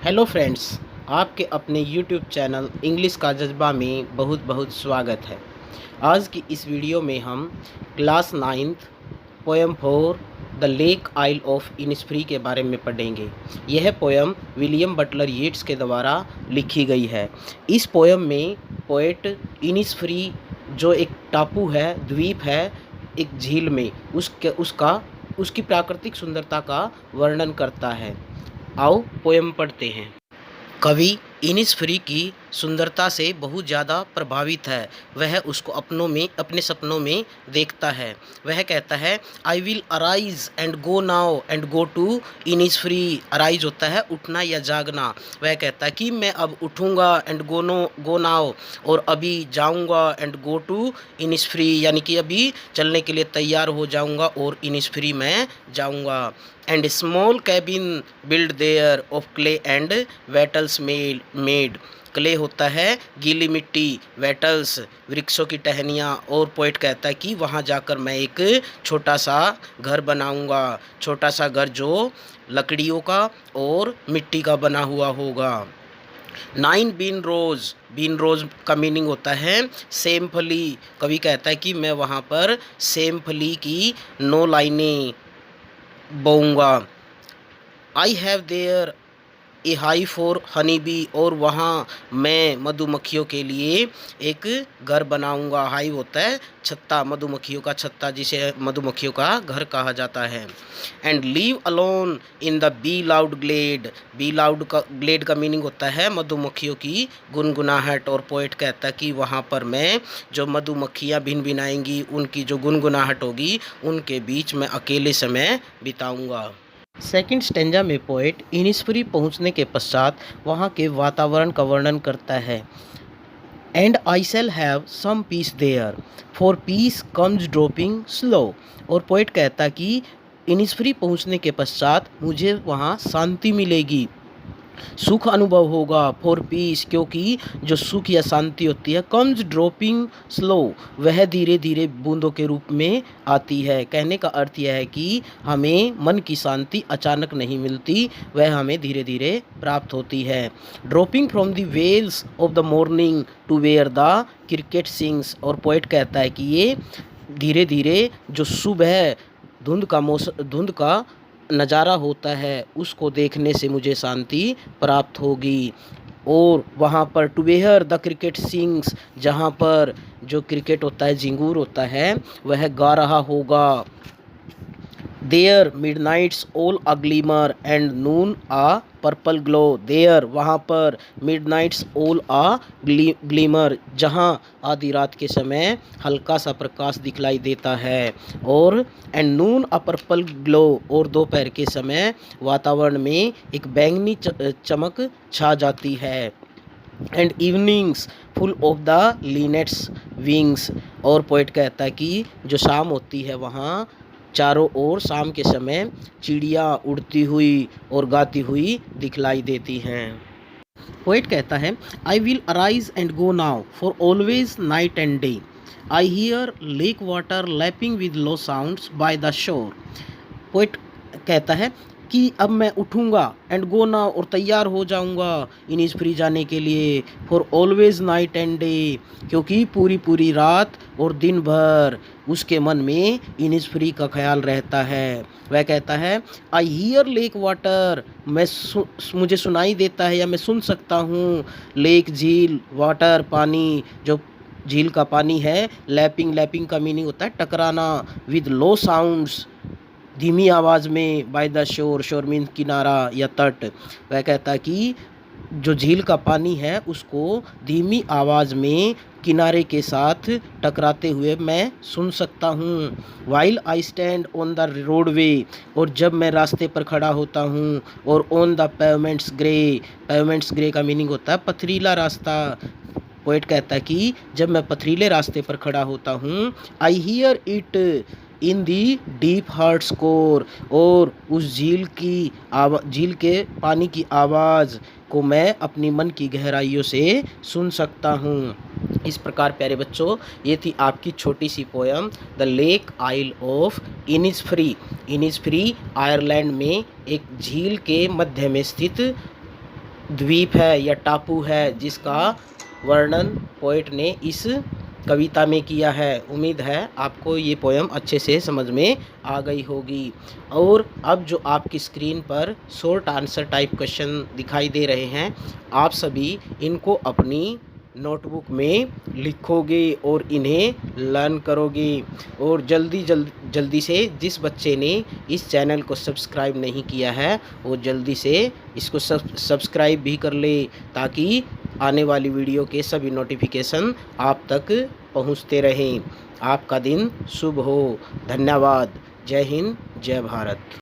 Hello friends, आपके अपने YouTube channel English का जज्बा में बहुत बहुत स्वागत है। आज की इस वीडियो में हम class 9th poem for the lake isle of Innisfree के बारे में पढ़ेंगे। यह पोएम विलियम बटलर येट्स के द्वारा लिखी गई है। इस पोएम में पोएट इनिस्फ्री जो एक टापू है, द्वीप है एक झील में, उसकी प्राकृतिक सुंदरता का वर्णन करता है। आओ पोएम पढ़ते हैं। कवि इनिस्फ्री की सुंदरता से बहुत ज़्यादा प्रभावित है। वह उसको अपने सपनों में देखता है। वह कहता है, I will arise and go now and go to Innisfree. Arise होता है उठना या जागना। वह कहता है कि मैं अब उठूँगा एंड गो नाउ, और अभी जाऊँगा एंड गो टू इनिस्फ्री, यानी कि अभी चलने के लिए तैयार हो जाऊँगा और इनिस्फ्री में जाऊँगा। And small cabin build there of clay and wattles made. Clay होता है गीली मिट्टी, वेटल्स वृक्षों की टहनियाँ, और पोइट कहता है कि वहाँ जाकर मैं एक छोटा सा घर बनाऊँगा। छोटा सा घर जो लकड़ियों का और मिट्टी का बना हुआ होगा। 9 बीन रोज का मीनिंग होता है सेम फली। कवि कहता है कि मैं वहाँ पर सेम फली की 9 लाइनें बोऊंगा। I have there a hive for honey bee, और वहाँ मैं मधुमक्खियों के लिए एक घर बनाऊंगा। हाई होता है छत्ता, मधुमक्खियों का छत्ता, जिसे मधुमक्खियों का घर कहा जाता है। And live alone in the bee loud glade. Glade का मीनिंग होता है मधुमक्खियों की गुनगुनाहट, और पोएट कहता है कि वहाँ पर मैं जो मधुमक्खियाँ भिनभिनाएंगी, उनकी जो गुनगुनाहट होगी, उनके बीच में अकेले समय बिताऊंगा। सेकंड स्टेंजा में पोएट इनिस्फ्री पहुंचने के पश्चात वहां के वातावरण का वर्णन करता है। And I shall have some peace there, for peace comes dropping slow. और पोएट कहता कि इनिस्फ्री पहुंचने के पश्चात मुझे वहां शांति मिलेगी, सुख अनुभव होगा। फॉर पीस, क्योंकि जो सुख या शांति होती है, कम्स ड्रॉपिंग स्लो, वह धीरे धीरे बूंदों के रूप में आती है। कहने का अर्थ यह है कि हमें मन की शांति अचानक नहीं मिलती, वह हमें धीरे धीरे प्राप्त होती है। Dropping from the veils of the morning to where the cricket sings. और पोएट कहता है कि ये धीरे धीरे जो सुबह धुंध का नज़ारा होता है, उसको देखने से मुझे शांति प्राप्त होगी। और वहाँ पर to where the cricket sings, जहाँ पर जो क्रिकेट होता है, झिंगूर होता है, वह गा रहा होगा। There midnights all a glimmer and noon a purple glow. There वहाँ पर, मिडनाइट्स ऑल आ ग्लीमर, जहाँ आधी रात के समय हल्का सा प्रकाश दिखलाई देता है, और and Noon a purple glow, और दोपहर के समय वातावरण में एक बैंगनी चमक छा जाती है। And evenings full of the linnets wings. और पोएट कहता है कि जो शाम होती है, वहाँ चारों ओर शाम के समय चिड़िया उड़ती हुई और गाती हुई दिखलाई देती हैं। पोएट कहता है, I will arise and go now for always night and day. I hear lake water lapping with low sounds by the shore. Poet कहता है कि अब मैं उठूँगा एंड गो नाउ, और तैयार हो जाऊँगा इनिस्फ्री जाने के लिए, for always night and day, क्योंकि पूरी पूरी रात और दिन भर उसके मन में इनिस्फ्री का ख्याल रहता है। वह कहता है, आई हियर लेक वाटर, मुझे सुनाई देता है या मैं सुन सकता हूँ, लेक झील, वाटर पानी, जो झील का पानी है, लैपिंग का मीनिंग होता है टकराना, विद लो साउंड्स, धीमी आवाज़ में, बाय द शोर, शोर मीन किनारा या तट। वह कहता है कि जो झील का पानी है, उसको धीमी आवाज़ में किनारे के साथ टकराते हुए मैं सुन सकता हूँ। While I stand on the roadway, और जब मैं रास्ते पर खड़ा होता हूँ, और ऑन द पेवमेंट्स ग्रे का मीनिंग होता है पथरीला रास्ता। पोएट कहता है कि जब मैं पथरीले रास्ते पर खड़ा होता हूँ, I hear it in the deep heart score, और उस झील के पानी की आवाज़ को मैं अपनी मन की गहराइयों से सुन सकता हूँ। इस प्रकार प्यारे बच्चों, ये थी आपकी छोटी सी poem the lake isle of Innisfree. Ireland में एक झील के मध्य में स्थित द्वीप है या टापू है जिसका वर्णन पोएट ने इस कविता में किया है। उम्मीद है आपको ये पोयम अच्छे से समझ में आ गई होगी। और अब जो आपकी स्क्रीन पर शॉर्ट आंसर टाइप क्वेश्चन दिखाई दे रहे हैं, आप सभी इनको अपनी नोटबुक में लिखोगे और इन्हें लर्न करोगे। और जल्दी से जिस बच्चे ने इस चैनल को सब्सक्राइब नहीं किया है वो जल्दी से इसको सब्सक्राइब भी कर ले, ताकि आने वाली वीडियो के सभी नोटिफिकेशन आप तक पहुंचते रहें। आपका दिन शुभ हो। धन्यवाद। जय हिंद, जय भारत।